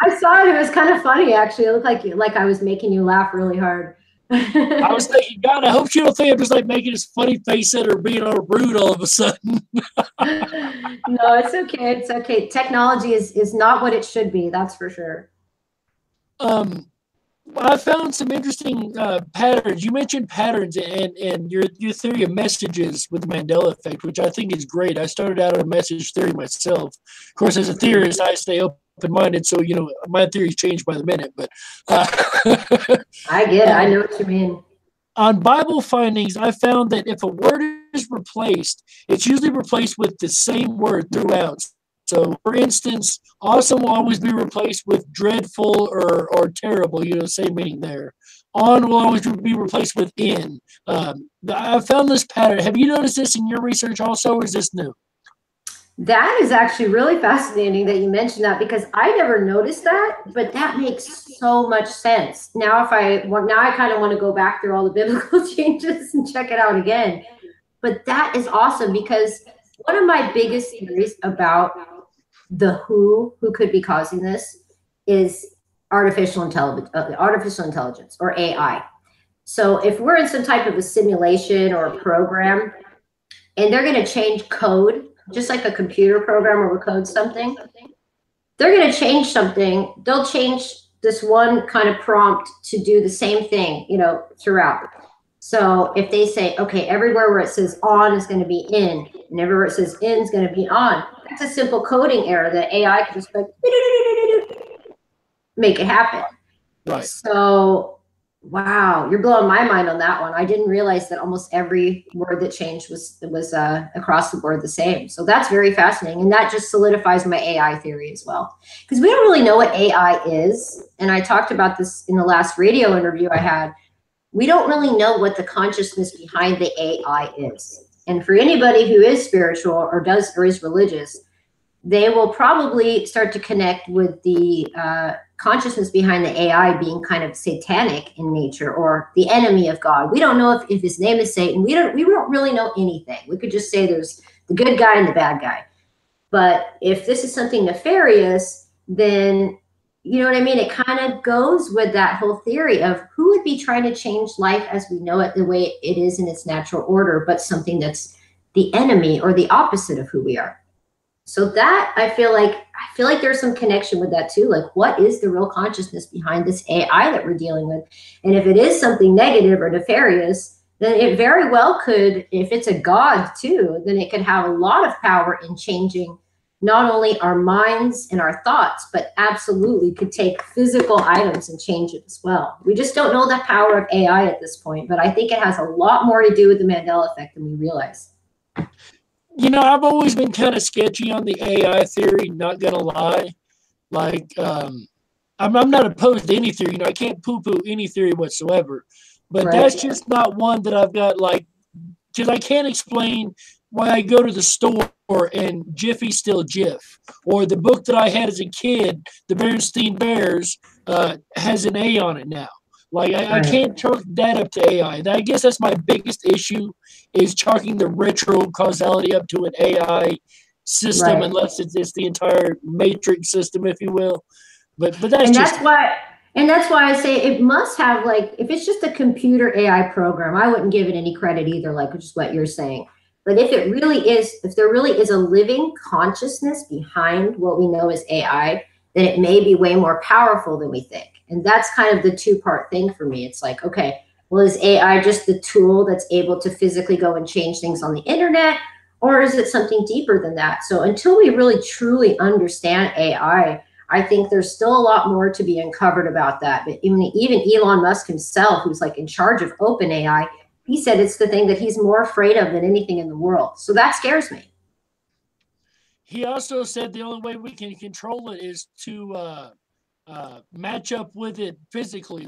I saw it. It was kind of funny, actually. It looked like I was making you laugh really hard. I was thinking, God, I hope you don't think I'm just like making this funny face at her being all rude all of a sudden. No, it's okay. It's okay. Technology is not what it should be. That's for sure. I found some interesting patterns. You mentioned patterns and your theory of messages with the Mandela effect, which I think is great. I started out on a message theory myself. Of course, as a theorist, I stay open-minded, so my theories change by the minute. But I get it. I um, know what you mean. on Bible findings, I found that if a word is replaced, it's usually replaced with the same word throughout. So, for instance, awesome will always be replaced with dreadful or terrible, same meaning there. On will always be replaced with in. I found this pattern. Have you noticed this in your research also, or is this new? That is actually really fascinating that you mentioned that, because I never noticed that, but that makes so much sense. Now, now I kind of want to go back through all the biblical changes and check it out again. But that is awesome, because one of my biggest theories about the who could be causing this is artificial intelligence or AI. So if we're in some type of a simulation or a program and they're going to change code, just like a computer programmer would code something, they're going to change something. They'll change this one kind of prompt to do the same thing, throughout. So if they say, okay, everywhere where it says on is going to be in, and everywhere it says in is going to be on, that's a simple coding error that AI can just like make it happen. Right. So, wow, you're blowing my mind on that one. I didn't realize that almost every word that changed was across the board the same. So that's very fascinating, and that just solidifies my AI theory as well, because we don't really know what AI is. And I talked about this in the last radio interview I had. We don't really know what the consciousness behind the AI is. And for anybody who is spiritual or is religious, they will probably start to connect with the consciousness behind the AI being kind of satanic in nature, or the enemy of God. We don't know if his name is Satan. We don't really know anything. We could just say there's the good guy and the bad guy. But if this is something nefarious, then you know what I mean? It kind of goes with that whole theory of who would be trying to change life as we know it the way it is in its natural order, but something that's the enemy or the opposite of who we are. So that I feel like there's some connection with that too. Like, what is the real consciousness behind this AI that we're dealing with? And if it is something negative or nefarious, then it very well could, if it's a god too, then it could have a lot of power in changing not only our minds and our thoughts, but absolutely could take physical items and change it as well. We just don't know the power of AI at this point, but I think it has a lot more to do with the Mandela effect than we realize. I've always been kind of sketchy on the AI theory, not going to lie. Like, I'm not opposed to any theory. I can't poo-poo any theory whatsoever. But Right. That's just not one that I've got, because I can't explain why I go to the store and Jiffy's still Jif. Or the book that I had as a kid, The Berenstain Bears, has an A on it now. I can't chalk that up to AI. I guess that's my biggest issue, is chalking the retro causality up to an AI system, Right. unless it's the entire matrix system, if you will. But that's And just that's why I say it must have, like, if it's just a computer AI program, I wouldn't give it any credit either, like just what you're saying. But if there really is a living consciousness behind what we know as AI, then it may be way more powerful than we think. And that's kind of the two-part thing for me. It's like, okay, well, is AI just the tool that's able to physically go and change things on the internet? Or is it something deeper than that? So until we really truly understand AI, I think there's still a lot more to be uncovered about that. But even Elon Musk himself, who's like in charge of OpenAI, he said it's the thing that he's more afraid of than anything in the world. So that scares me. He also said the only way we can control it is to match up with it physically,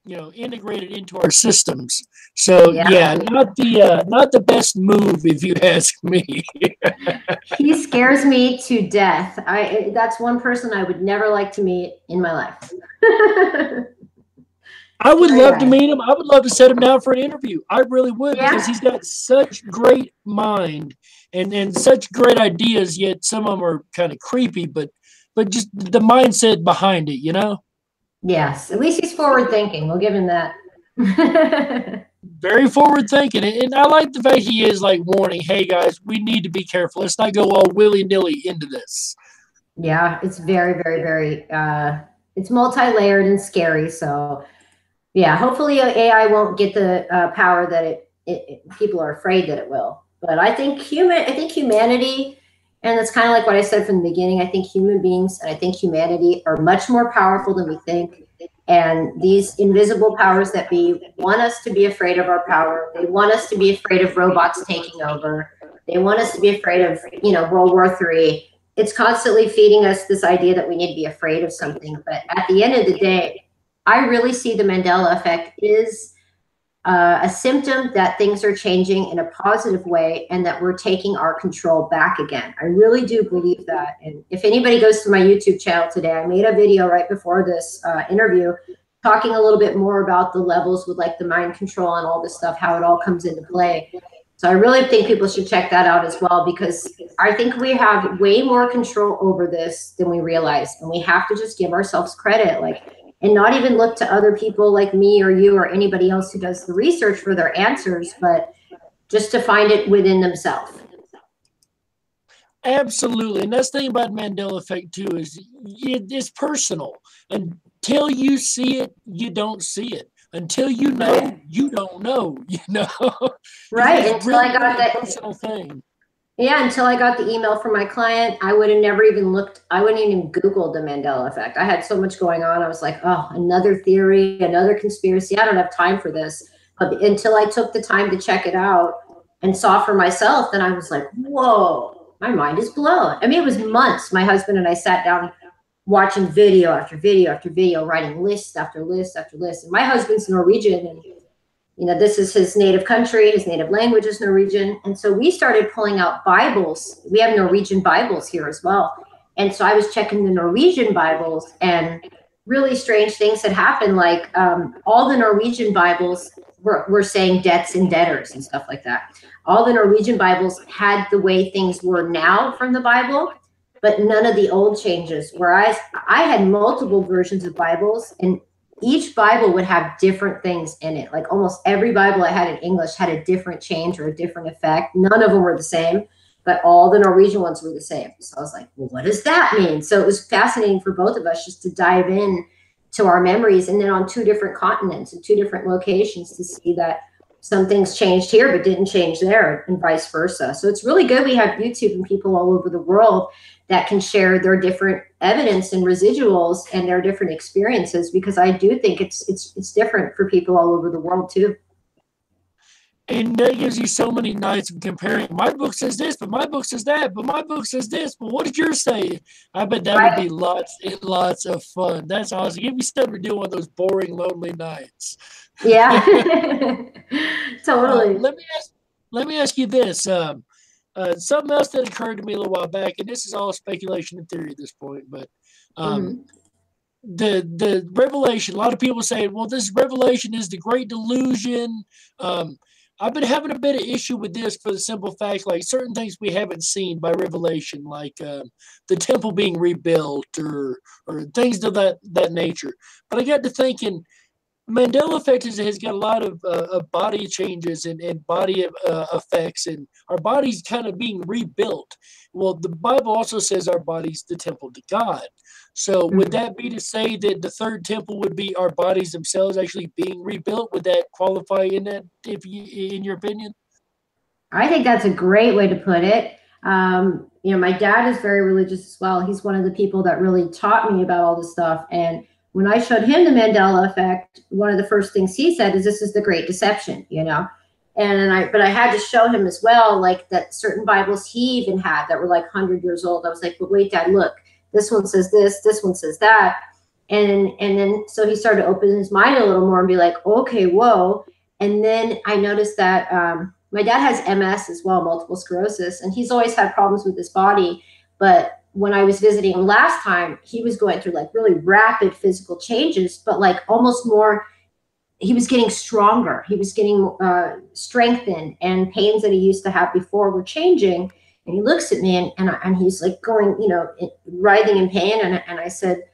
integrate it into our systems. So yeah, not the best move, if you ask me. He scares me to death. That's one person I would never like to meet in my life. I would love to meet him. I would love to set him down for an interview. I really would, because he's got such great mind and such great ideas, yet some of them are kind of creepy, but just the mindset behind it, Yes, at least he's forward thinking. We'll give him that. Very forward thinking. And I like the fact he is warning, hey guys, we need to be careful. Let's not go all willy-nilly into this. Yeah, it's very, very, very it's multi-layered and scary. So yeah, hopefully AI won't get the power that people are afraid that it will. But I think humanity, and that's kind of like what I said from the beginning. I think human beings and I think humanity are much more powerful than we think. And these invisible powers that be want us to be afraid of our power. They want us to be afraid of robots taking over. They want us to be afraid of, World War III. It's constantly feeding us this idea that we need to be afraid of something. But at the end of the day, I really see the Mandela effect is a symptom that things are changing in a positive way and that we're taking our control back again. I really do believe that. And if anybody goes to my YouTube channel today, I made a video right before this interview talking a little bit more about the levels with like the mind control and all this stuff, how it all comes into play. So I really think people should check that out as well, because I think we have way more control over this than we realize. And we have to just give ourselves credit. And not even look to other people like me or you or anybody else who does the research for their answers, but just to find it within themselves. Absolutely. And that's the thing about Mandela effect too, is it's personal. Until you see it, you don't see it. Until you know, you don't know, Right. It's Until I got really that a personal thing. Yeah, until I got the email from my client, I would have never even looked, I wouldn't even Googled the Mandela effect. I had so much going on. I was like, oh, another theory, another conspiracy. I don't have time for this. But until I took the time to check it out and saw for myself, then I was like, whoa, my mind is blown. I mean, it was months. My husband and I sat down watching video after video after video, writing list after list after list. And my husband's Norwegian, and this is his native country. His native language is Norwegian. And so we started pulling out Bibles. We have Norwegian Bibles here as well. And so I was checking the Norwegian Bibles, and really strange things had happened. Like all the Norwegian Bibles were saying debts and debtors and stuff like that. All the Norwegian Bibles had the way things were now from the Bible, but none of the old changes. Whereas I had multiple versions of Bibles, and each Bible would have different things in it. Like almost every Bible I had in English had a different change or a different effect. None of them were the same, but all the Norwegian ones were the same. So I was like, well, what does that mean? So it was fascinating for both of us just to dive in to our memories, and then on 2 different continents and 2 different locations, to see that some things changed here but didn't change there, and vice versa. So it's really good we have YouTube and people all over the world that can share their different evidence and residuals and their different experiences, because I do think it's different for people all over the world too. And that gives you so many nights of comparing. My book says this, but my book says that, but my book says this, but what did yours say? I bet that would be lots and lots of fun. That's awesome. Give me something to do on those boring, lonely nights. Yeah, totally. Let me ask you this. Something else that occurred to me a little while back, and this is all speculation and theory at this point, but the revelation. A lot of people say, "Well, this revelation is the great delusion." I've been having a bit of issue with this for the simple fact, like certain things we haven't seen by revelation, like the temple being rebuilt or things of that nature. But I got to thinking, Mandela effect has got a lot of body changes and body effects, and our body's kind of being rebuilt. Well, the Bible also says our body's the temple to God. So would that be to say that the third temple would be our bodies themselves actually being rebuilt? Would that qualify in that, in your opinion? I think that's a great way to put it. My dad is very religious as well. He's one of the people that really taught me about all this stuff. And when I showed him the Mandela effect, one of the first things he said is, "This is the great deception," but I had to show him as well, like that certain Bibles he even had that were like 100 years old. I was like, "But wait, Dad, look, this one says this one says that." And then so he started to open his mind a little more and be like, "Okay, whoa." And then I noticed that my dad has MS as well, multiple sclerosis, and he's always had problems with his body. But when I was visiting him last time, he was going through like really rapid physical changes, but like almost more, he was getting stronger. He was getting strengthened, and pains that he used to have before were changing. And he looks at me and he's like going, writhing in pain. And I said,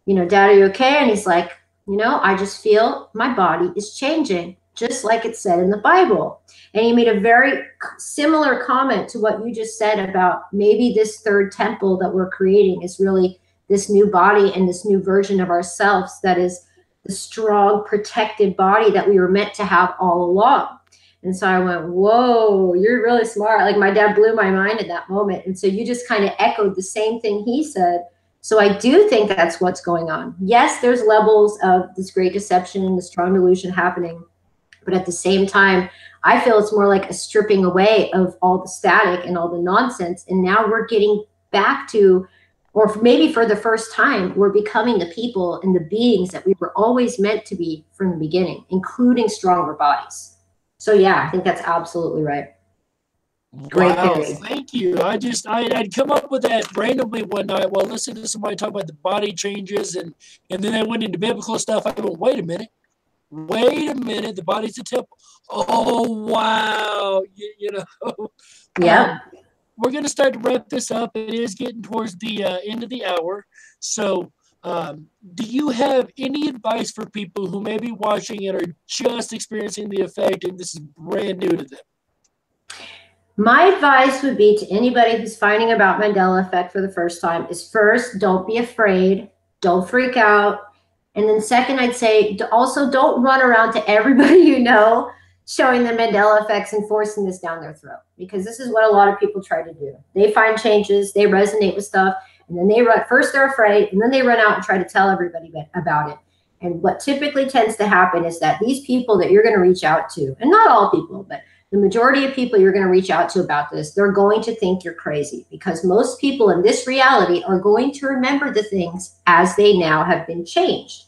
"Dad, are you okay?" And he's like, "I just feel my body is changing, just like it said in the Bible." And he made a very similar comment to what you just said about maybe this third temple that we're creating is really this new body and this new version of ourselves that is the strong, protected body that we were meant to have all along. And so I went, whoa, you're really smart. Like my dad blew my mind in that moment. And so you just kind of echoed the same thing he said. So I do think that's what's going on. Yes, there's levels of this great deception and the strong delusion happening. But at the same time, I feel it's more like a stripping away of all the static and all the nonsense. And now we're getting back to, or maybe for the first time, we're becoming the people and the beings that we were always meant to be from the beginning, including stronger bodies. So yeah, I think that's absolutely right. Great Wow, theory. thank you. I'd come up with that randomly one night while listening to somebody talk about the body changes, and then I went into biblical stuff. I went, wait a minute, the body's a temple. Oh wow, you know. Yeah. We're going to start to wrap this up. It is getting towards the end of the hour. So, do you have any advice for people who may be watching and are just experiencing the effect, and this is brand new to them? My advice would be to anybody who's finding about Mandela effect for the first time is first, don't be afraid. Don't freak out. And then second, I'd say also don't run around to everybody you know showing the Mandela effects and forcing this down their throat, because this is what a lot of people try to do. They find changes, they resonate with stuff, and then they run. First they're afraid, and then they run out and try to tell everybody about it. And what typically tends to happen is that these people that you're going to reach out to, and not all people, but the majority of people you're going to reach out to about this, they're going to think you're crazy, because most people in this reality are going to remember the things as they now have been changed.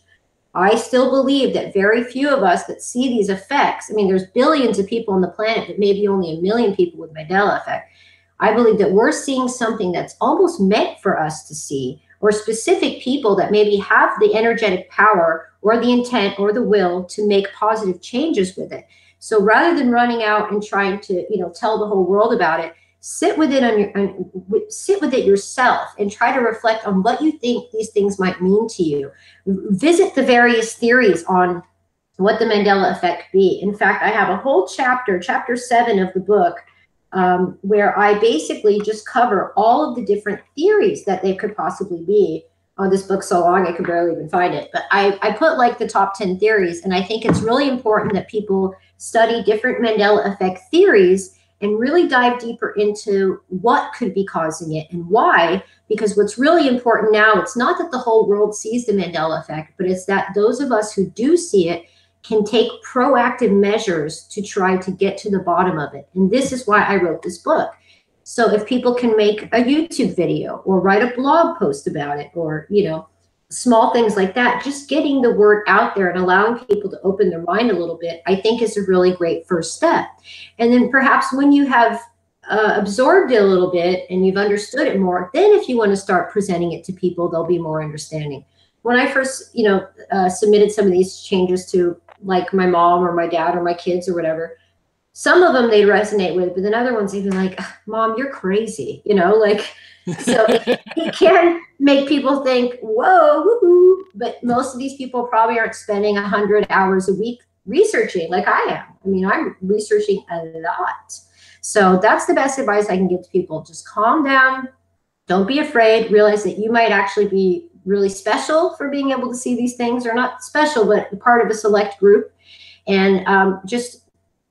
I still believe that very few of us that see these effects, I mean, there's billions of people on the planet, but maybe only 1 million people with Mandela effect. I believe that we're seeing something that's almost meant for us to see, or specific people that maybe have the energetic power or the intent or the will to make positive changes with it. So rather than running out and trying to, tell the whole world about it, sit with it yourself and try to reflect on what you think these things might mean to you. Visit the various theories on what the Mandela effect be. In fact, I have a whole chapter 7 of the book, where I basically just cover all of the different theories that they could possibly be. Oh, this book's so long I could barely even find it. But I put like the top 10 theories, and I think it's really important that people study different Mandela effect theories and really dive deeper into what could be causing it and why. Because what's really important now, it's not that the whole world sees the Mandela effect, but it's that those of us who do see it can take proactive measures to try to get to the bottom of it. And this is why I wrote this book. So if people can make a YouTube video or write a blog post about it, or, small things like that, just getting the word out there and allowing people to open their mind a little bit, I think is a really great first step. And then perhaps when you have absorbed it a little bit and you've understood it more, then if you want to start presenting it to people, they'll be more understanding. When I first, submitted some of these changes to like my mom or my dad or my kids or whatever, some of them they'd resonate with, but then other ones they'd be like, Mom, you're crazy, so it can make people think, whoa, woohoo. But most of these people probably aren't spending 100 hours a week researching like I am. I mean, I'm researching a lot. So that's the best advice I can give to people. Just calm down. Don't be afraid. Realize that you might actually be really special for being able to see these things, or not special, but part of a select group. And just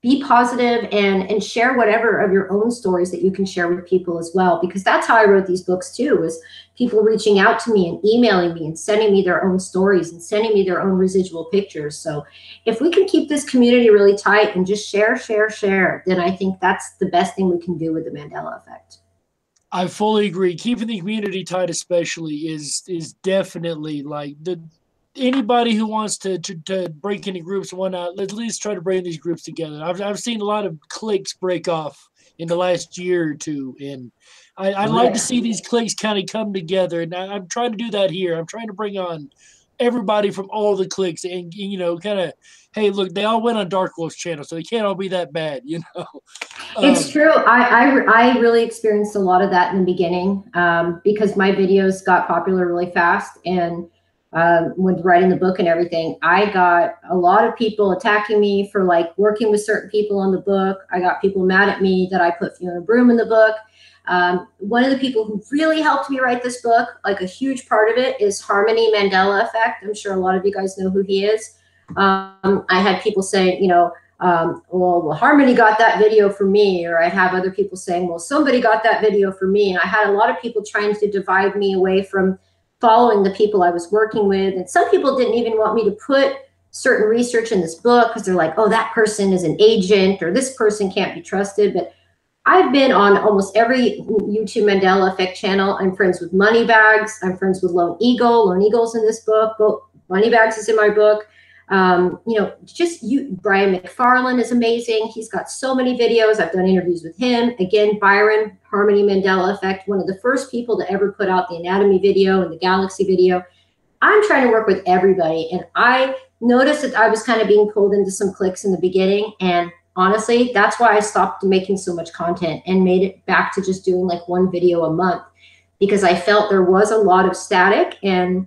be positive and share whatever of your own stories that you can share with people as well. Because that's how I wrote these books too, was people reaching out to me and emailing me and sending me their own stories and sending me their own residual pictures. So if we can keep this community really tight and just share, then I think that's the best thing we can do with the Mandela effect. I fully agree. Keeping the community tight, especially, is definitely like anybody who wants to break any groups and whatnot. Let's at least try to bring these groups together. I've seen a lot of cliques break off in the last year or two, and I'd like to see these cliques kind of come together. And I'm trying to do that here. I'm trying to bring on everybody from all the cliques, and kind of, hey, look, they all went on Dark Wolf's channel, so they can't all be that bad, It's true. I really experienced a lot of that in the beginning, because my videos got popular really fast, and when writing the book and everything, I got a lot of people attacking me for like working with certain people on the book. I got people mad at me that I put Fiona Broom in the book. One of the people who really helped me write this book, like a huge part of it, is Harmony Mandela Effect. I'm sure a lot of you guys know who he is. I had people say, well, Harmony got that video for me, or I'd have other people saying, well, somebody got that video for me. And I had a lot of people trying to divide me away from following the people I was working with. And some people didn't even want me to put certain research in this book because they're like, oh, that person is an agent, or this person can't be trusted. But I've been on almost every YouTube Mandela Effect channel. I'm friends with Moneybags. I'm friends with Lone Eagle. Lone Eagle's in this book. Moneybags is in my book. Brian McFarlane is amazing. He's got so many videos. I've done interviews with him. Again, Byron, Harmony Mandela Effect, one of the first people to ever put out the anatomy video and the galaxy video. I'm trying to work with everybody. And I noticed that I was kind of being pulled into some cliques in the beginning. And honestly, that's why I stopped making so much content and made it back to just doing like one video a month, because I felt there was a lot of static and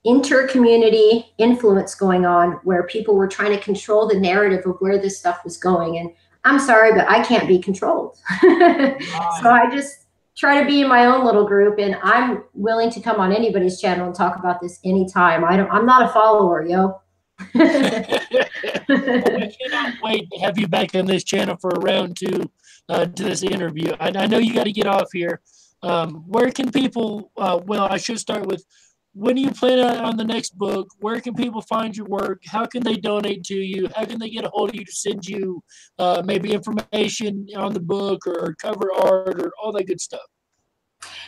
inter-community influence going on where people were trying to control the narrative of where this stuff was going. And I'm sorry, but I can't be controlled. So I just try to be in my own little group, and I'm willing to come on anybody's channel and talk about this anytime. I'm not a follower, yo. Well, we cannot wait to have you back on this channel for a round two to this interview. I know you got to get off here. Where can people, well, I should start with, when do you plan on the next book? Where can people find your work? How can they donate to you? How can they get a hold of you to send you maybe information on the book or cover art or all that good stuff?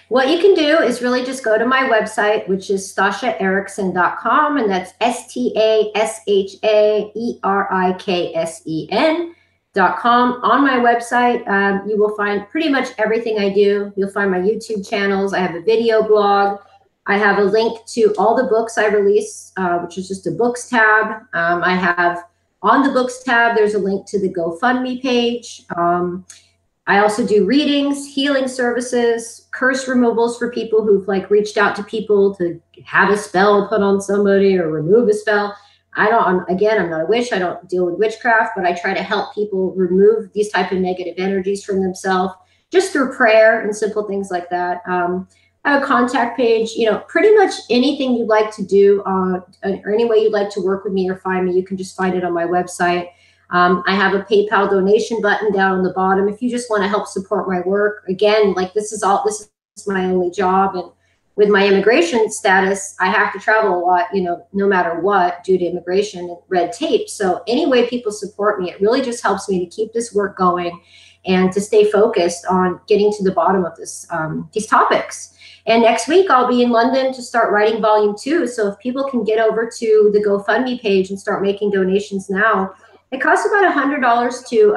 What you can do is really just go to my website, which is StashaEriksen.com, and that's StashaEriksen.com. On my website, you will find pretty much everything I do. You'll find my YouTube channels. I have a video blog. I have a link to all the books I release, which is just a books tab. I have on the books tab, there's a link to the GoFundMe page. I also do readings, healing services, curse removals for people who've like reached out to people to have a spell put on somebody or remove a spell. I'm not a witch. I don't deal with witchcraft, but I try to help people remove these type of negative energies from themselves just through prayer and simple things like that. I have a contact page, pretty much anything you'd like to do or any way you'd like to work with me or find me, you can just find it on my website. I have a PayPal donation button down on the bottom if you just want to help support my work. Again, like this is my only job. And with my immigration status, I have to travel a lot, no matter what, due to immigration and red tape. So any way people support me, it really just helps me to keep this work going and to stay focused on getting to the bottom of these topics. And next week, I'll be in London to start writing volume 2. So if people can get over to the GoFundMe page and start making donations now, it costs about $100 to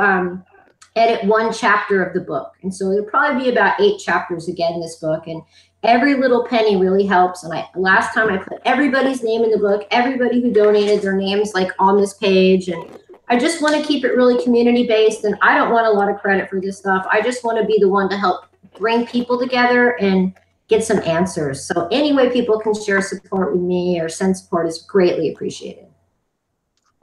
edit one chapter of the book. And so it'll probably be about 8 chapters again in this book. And every little penny really helps. And last time I put everybody's name in the book, everybody who donated their names like on this page. And I just want to keep it really community based. And I don't want a lot of credit for this stuff. I just want to be the one to help bring people together and get some answers. So any way people can share support with me or send support is greatly appreciated.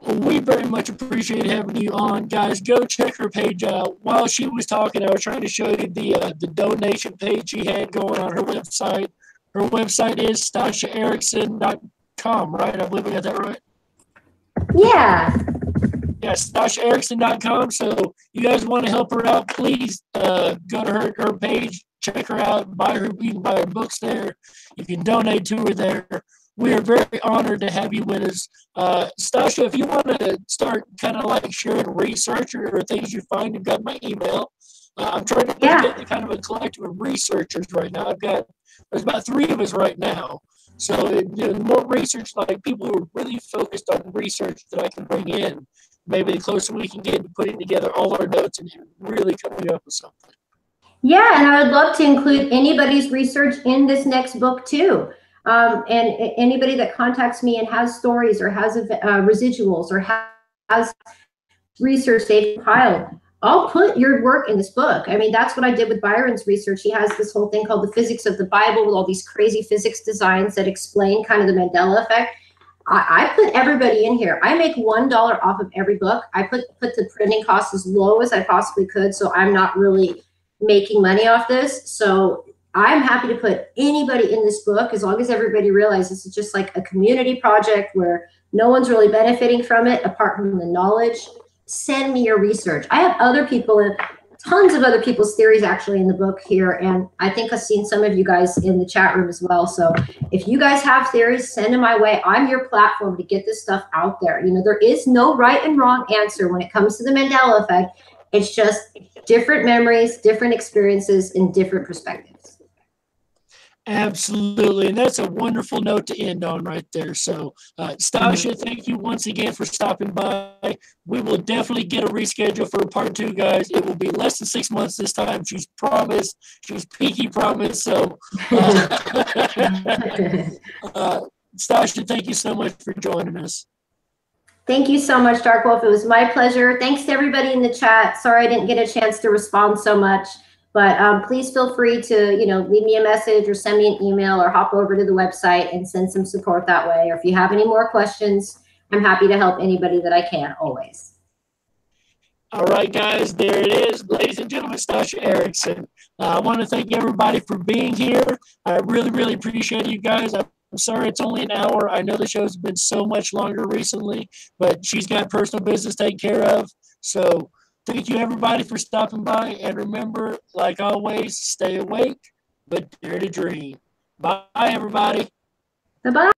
Well, we very much appreciate having you on. Guys, go check her page out. While she was talking, I was trying to show you the donation page she had going on her website. Her website is StashaEriksen.com, right? I believe I got that right. Yeah. Yeah, StashaEriksen.com. So you guys want to help her out, please go to her page, check her out, you can buy her books there. You can donate to her there. We are very honored to have you with us. Stasha, if you want to start kind of like sharing research or things you find, you've got my email. I'm trying to get kind of a collective of researchers right now. There's about 3 of us right now. So more research, like people who are really focused on research that I can bring in, maybe the closer we can get to putting together all our notes and really coming up with something. Yeah, and I would love to include anybody's research in this next book too. And anybody that contacts me and has stories or has residuals or has research they've compiled, I'll put your work in this book. I mean, that's what I did with Byron's research. He has this whole thing called the physics of the Bible with all these crazy physics designs that explain kind of the Mandela effect. I put everybody in here. I make $1 off of every book. I put the printing costs as low as I possibly could, so I'm not really making money off this. So I'm happy to put anybody in this book as long as everybody realizes it's just like a community project where no one's really benefiting from it apart from the knowledge. Send me your research. I have other people and tons of other people's theories actually in the book here. And I think I've seen some of you guys in the chat room as well. So if you guys have theories, send them my way. I'm your platform to get this stuff out there. You know, there is no right and wrong answer when it comes to the Mandela effect. It's just different memories, different experiences, and different perspectives. Absolutely. And that's a wonderful note to end on right there. So, Stasha, thank you once again for stopping by. We will definitely get a reschedule for part 2, guys. It will be less than 6 months this time. She's promised. She's peaky promised. So, Stasha, thank you so much for joining us. Thank you so much, Dark Wolf. It was my pleasure. Thanks to everybody in the chat. Sorry I didn't get a chance to respond so much. But please feel free to, you know, leave me a message or send me an email or hop over to the website and send some support that way. Or if you have any more questions, I'm happy to help anybody that I can, always. All right, guys, there it is. Ladies and gentlemen, Stasha Eriksen. I want to thank everybody for being here. I really, really appreciate you guys. I'm sorry it's only an hour. I know the show's been so much longer recently, but she's got personal business taken care of. So thank you, everybody, for stopping by. And remember, like always, stay awake, but dare to dream. Bye, everybody. Bye-bye.